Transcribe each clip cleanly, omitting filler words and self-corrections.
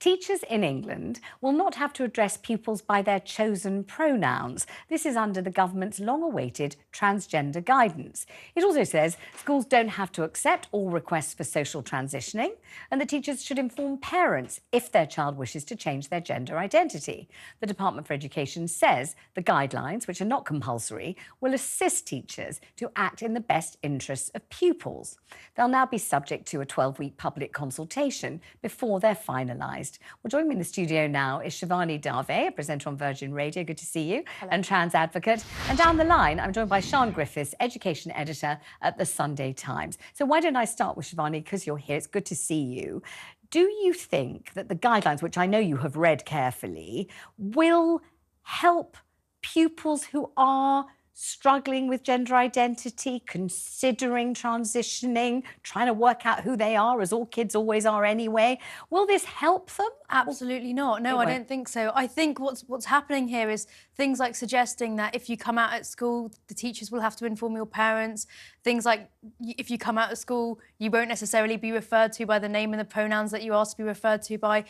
Teachers in England will not have to address pupils by their chosen pronouns. This is under the government's long-awaited transgender guidance. It also says schools don't have to accept all requests for social transitioning and that teachers should inform parents if their child wishes to change their gender identity. The Department for Education says the guidelines, which are not compulsory, will assist teachers to act in the best interests of pupils. They'll now be subject to a 12-week public consultation before they're finalised. Well, joining me in the studio now is Shivani Dave, a presenter on Virgin Radio, good to see you, Hello. and trans advocate. And down the line, I'm joined by Sian Griffiths, education editor at the Sunday Times. So why don't I start with Shivani, because you're here, it's good to see you. Do you think that the guidelines, which I know you have read carefully, will help pupils who are struggling with gender identity, considering transitioning, trying to work out who they are, as all kids always are anyway? Will this help them? Absolutely not. No, I don't think so. I think what's happening here is things like suggesting that if you come out at school, the teachers will have to inform your parents. Things like if you come out of school, you won't necessarily be referred to by the name and the pronouns that you ask to be referred to by.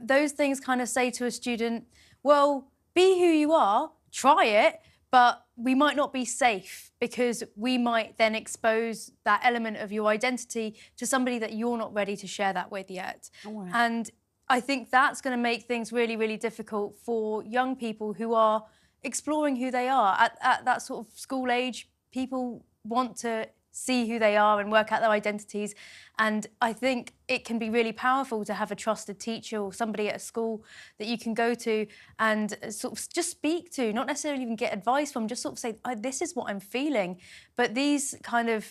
Those things kind of say to a student, well, be who you are, try it, but we might not be safe because we might then expose that element of your identity to somebody that you're not ready to share that with yet. Oh. And I think that's going to make things really, really difficult for young people who are exploring who they are. At that sort of school age, people want to see who they are and work out their identities. And I think it can be really powerful to have a trusted teacher or somebody at a school that you can go to and sort of just speak to, not necessarily even get advice from, just sort of say, this is what I'm feeling. But these kind of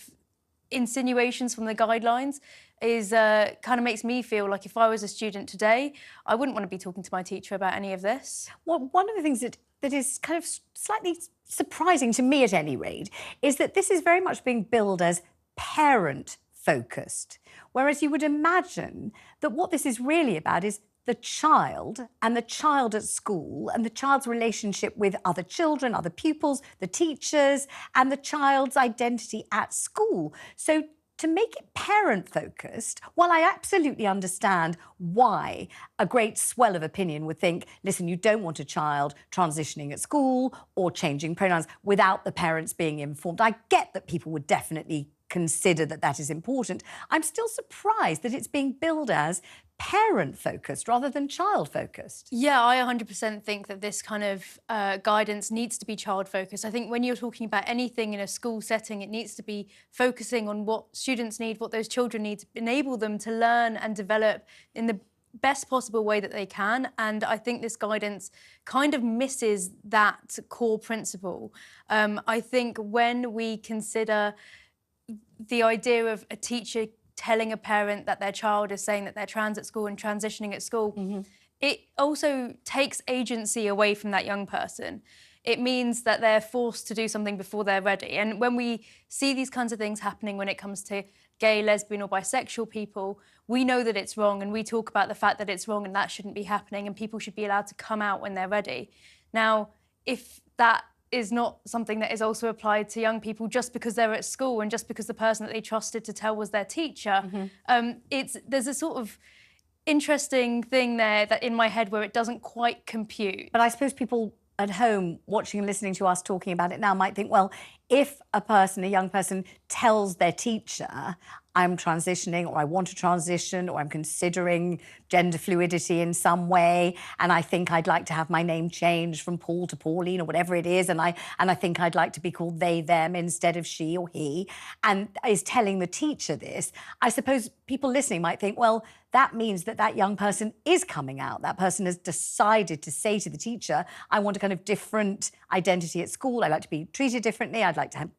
insinuations from the guidelines is kind of makes me feel like if I was a student today, I wouldn't want to be talking to my teacher about any of this. Well, one of the things that is kind of slightly surprising to me, at any rate, is that this is very much being billed as parent-focused, whereas you would imagine that what this is really about is the child and the child at school and the child's relationship with other children, other pupils, the teachers, and the child's identity at school. So to make it parent-focused, while I absolutely understand why a great swell of opinion would think, listen, you don't want a child transitioning at school or changing pronouns without the parents being informed. I get that people would definitely consider that that is important. I'm still surprised that it's being billed as parent-focused rather than child-focused. Yeah, I 100% think that this kind of guidance needs to be child-focused. I think when you're talking about anything in a school setting, it needs to be focusing on what students need, what those children need, to enable them to learn and develop in the best possible way that they can. And I think this guidance kind of misses that core principle. I think when we consider the idea of a teacher telling a parent that their child is saying that they're trans at school and transitioning at school, it also takes agency away from that young person. It means that they're forced to do something before they're ready. And when we see these kinds of things happening when it comes to gay, lesbian or bisexual people, we know that it's wrong and we talk about the fact that it's wrong and that shouldn't be happening and people should be allowed to come out when they're ready. Now, if that is not something that is also applied to young people just because they're at school and just because the person that they trusted to tell was their teacher. There's a sort of interesting thing there that in my head where it doesn't quite compute. But I suppose people at home watching and listening to us talking about it now might think, well, if a young person tells their teacher, I'm transitioning or I want to transition or I'm considering gender fluidity in some way and I think I'd like to have my name changed from Paul to Pauline or whatever it is and I think I'd like to be called they, them instead of she or he, and is telling the teacher this, I suppose people listening might think, well, that means that that young person is coming out. That person has decided to say to the teacher, I want a kind of different identity at school. I'd like to be treated differently. I'd like to have,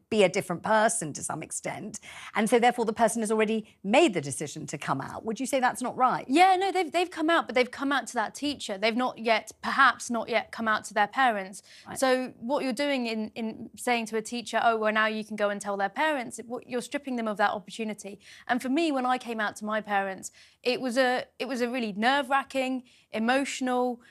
be a different person to some extent. And so therefore the person has already made the decision to come out. Would you say that's not right? Yeah, no, they've come out, but they've come out to that teacher. They've perhaps not yet come out to their parents. Right. So what you're doing in saying to a teacher, oh, well, now you can go and tell their parents, you're stripping them of that opportunity. And for me, when I came out to my parents, it was a really nerve-wracking, emotional,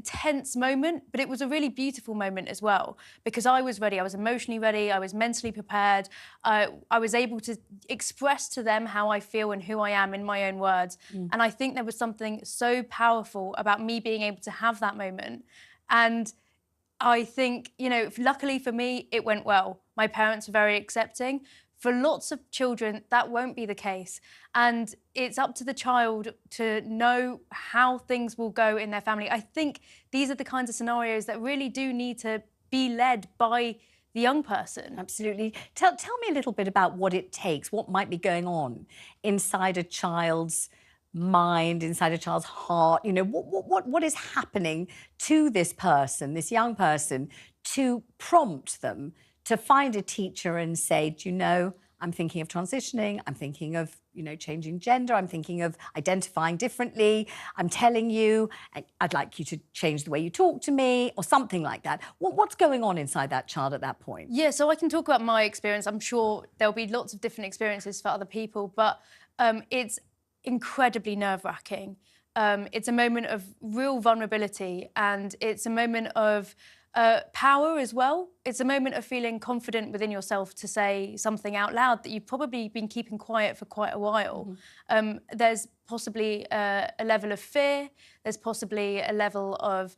tense moment, but it was a really beautiful moment as well, because I was ready. I was emotionally ready. I was mentally prepared. I was able to express to them how I feel and who I am in my own words. And I think there was something so powerful about me being able to have that moment. And I think, you know, luckily for me, it went well. My parents were very accepting. For lots of children, that won't be the case. And it's up to the child to know how things will go in their family. I think these are the kinds of scenarios that really do need to be led by the young person. Absolutely. Tell me a little bit about what it takes, what might be going on inside a child's mind, inside a child's heart. You know, what is happening to this person, this young person, to prompt them to find a teacher and say, do you know, I'm thinking of transitioning, I'm thinking of, you know, changing gender, I'm thinking of identifying differently, I'm telling you, I'd like you to change the way you talk to me, or something like that. What's going on inside that child at that point? Yeah, so I can talk about my experience. I'm sure there'll be lots of different experiences for other people, but it's incredibly nerve-wracking. It's a moment of real vulnerability, and it's a moment of power as well. It's a moment of feeling confident within yourself to say something out loud that you've probably been keeping quiet for quite a while. There's possibly a level of fear. There's possibly a level of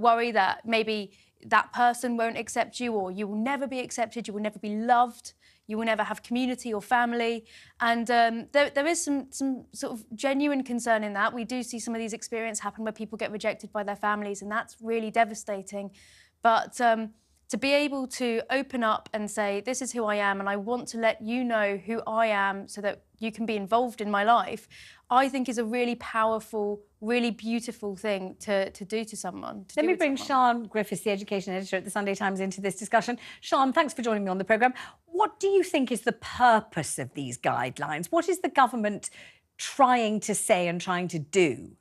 worry that maybe that person won't accept you, or you will never be accepted, you will never be loved, you will never have community or family. And there is some sort of genuine concern in that. We do see some of these experiences happen where people get rejected by their families, and that's really devastating. But to be able to open up and say, this is who I am, and I want to let you know who I am so that you can be involved in my life, I think is a really powerful, really beautiful thing to do to someone. Let me bring Sian Griffiths, the education editor at the Sunday Times, into this discussion. Sian, thanks for joining me on the programme. What do you think is the purpose of these guidelines? What is the government trying to say and trying to do?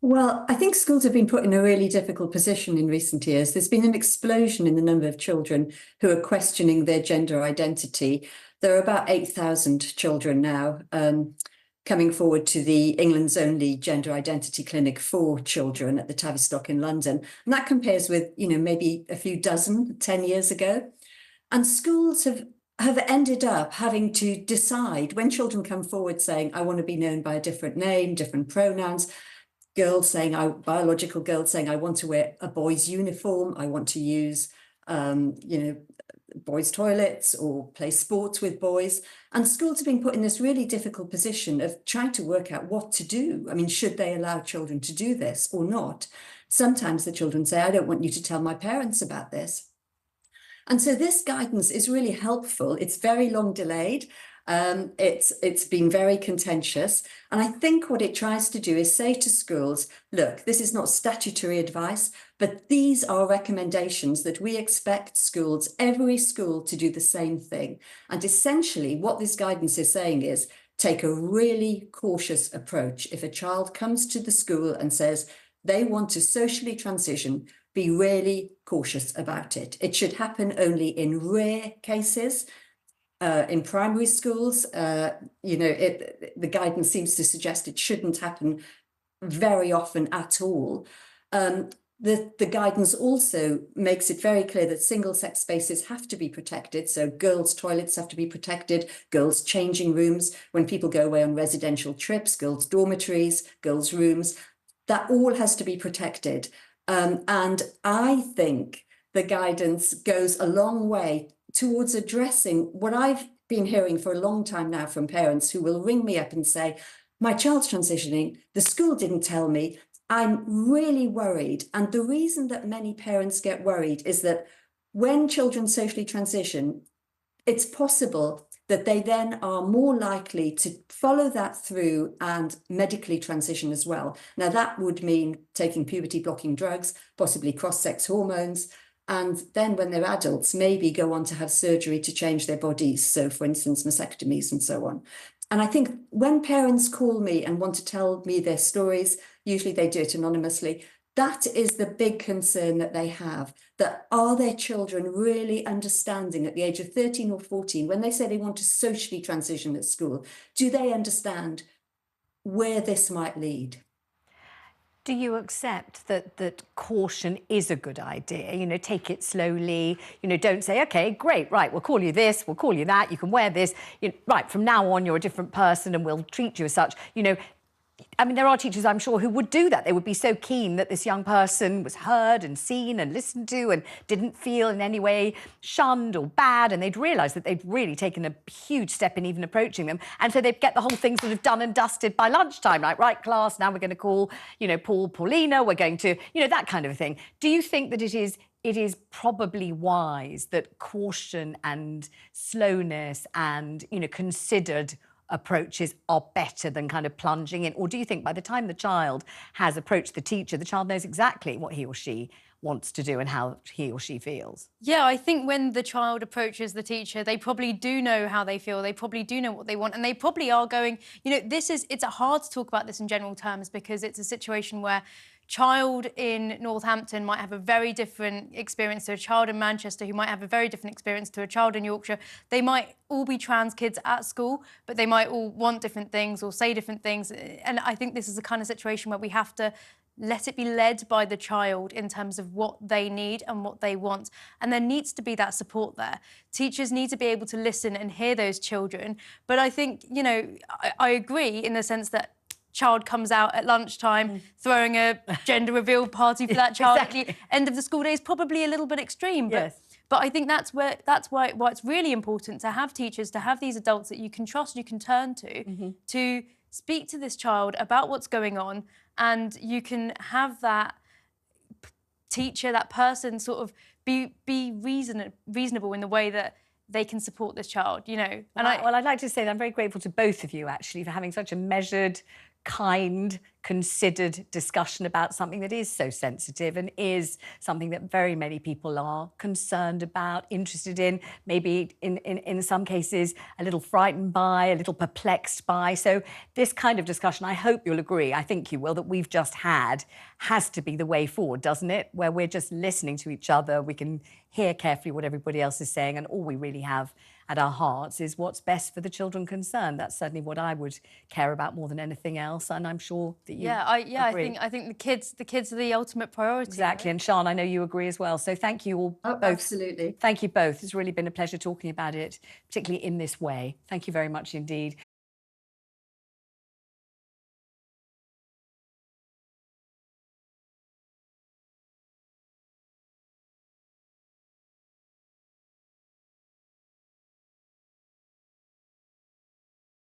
Well, I think schools have been put in a really difficult position in recent years. There's been an explosion in the number of children who are questioning their gender identity. There are about 8,000 children now coming forward to the England's only gender identity clinic for children at the Tavistock in London. And that compares with, you know, maybe a few dozen 10 years ago. And schools have ended up having to decide, when children come forward saying, I want to be known by a different name, different pronouns, girls saying, biological girls saying, I want to wear a boy's uniform, I want to use, boys' toilets or play sports with boys. And schools have been put in this really difficult position of trying to work out what to do. I mean, should they allow children to do this or not? Sometimes the children say, I don't want you to tell my parents about this. And so this guidance is really helpful. It's very long delayed. It's been very contentious. And I think what it tries to do is say to schools, look, this is not statutory advice, but these are recommendations that we expect schools, every school, to do the same thing. And essentially what this guidance is saying is take a really cautious approach. If a child comes to the school and says they want to socially transition, be really cautious about it. It should happen only in rare cases. In primary schools, the guidance seems to suggest it shouldn't happen very often at all. The guidance also makes it very clear that single-sex spaces have to be protected. So girls' toilets have to be protected, girls' changing rooms, when people go away on residential trips, girls' dormitories, girls' rooms, that all has to be protected. And I think the guidance goes a long way towards addressing what I've been hearing for a long time now from parents who will ring me up and say, my child's transitioning, the school didn't tell me, I'm really worried. And the reason that many parents get worried is that when children socially transition, it's possible that they then are more likely to follow that through and medically transition as well. Now, that would mean taking puberty-blocking drugs, possibly cross-sex hormones, and then when they're adults, maybe go on to have surgery to change their bodies. So, for instance, mastectomies and so on. And I think when parents call me and want to tell me their stories, usually they do it anonymously, that is the big concern that they have, that are their children really understanding at the age of 13 or 14, when they say they want to socially transition at school, do they understand where this might lead? Do you accept that caution is a good idea? You know, take it slowly. You know, don't say, okay, great, right, we'll call you this, we'll call you that, you can wear this. You know, right, from now on, you're a different person and we'll treat you as such. You know, I mean, there are teachers, I'm sure, who would do that. They would be so keen that this young person was heard and seen and listened to and didn't feel in any way shunned or bad. And they'd realise that they'd really taken a huge step in even approaching them. And so they'd get the whole thing sort of done and dusted by lunchtime. Like, right, class, now we're going to call, you know, Paul, Paulina, we're going to, you know, that kind of thing. Do you think that it is probably wise that caution and slowness and, you know, considered approaches are better than kind of plunging in? Or do you think by the time the child has approached the teacher, the child knows exactly what he or she wants to do and how he or she feels? Yeah, I think when the child approaches the teacher, they probably do know how they feel, they probably do know what they want, and they probably are going, you know, it's hard to talk about this in general terms because it's a situation where child in Northampton might have a very different experience to a child in Manchester who might have a very different experience to a child in Yorkshire. They might all be trans kids at school, but they might all want different things or say different things. And I think this is the kind of situation where we have to let it be led by the child in terms of what they need and what they want. And there needs to be that support there. Teachers need to be able to listen and hear those children. But I think, you know, I agree in the sense that child comes out at lunchtime throwing a gender reveal party for that child Exactly. at the end of the school day is probably a little bit extreme. Yes. But I think that's why it's really important to have teachers, to have these adults that you can trust, you can turn to speak to this child about what's going on, and you can have that teacher, that person sort of be reasonable in the way that they can support this child, you know. And I'd like to say that I'm very grateful to both of you, actually, for having such a measured, kind, considered discussion about something that is so sensitive and is something that very many people are concerned about, interested in, maybe in some cases a little frightened by, a little perplexed by. So this kind of discussion, I hope you'll agree, I think you will, that we've just had has to be the way forward, doesn't it? Where we're just listening to each other, we can hear carefully what everybody else is saying, and all we really have at our hearts is what's best for the children concerned. That's certainly what I would care about more than anything else, and I'm sure that you agree. I think the kids are the ultimate priority. Exactly, right? and Sian, I know you agree as well. So thank you all both. Absolutely. Thank you both. It's really been a pleasure talking about it, particularly in this way. Thank you very much indeed.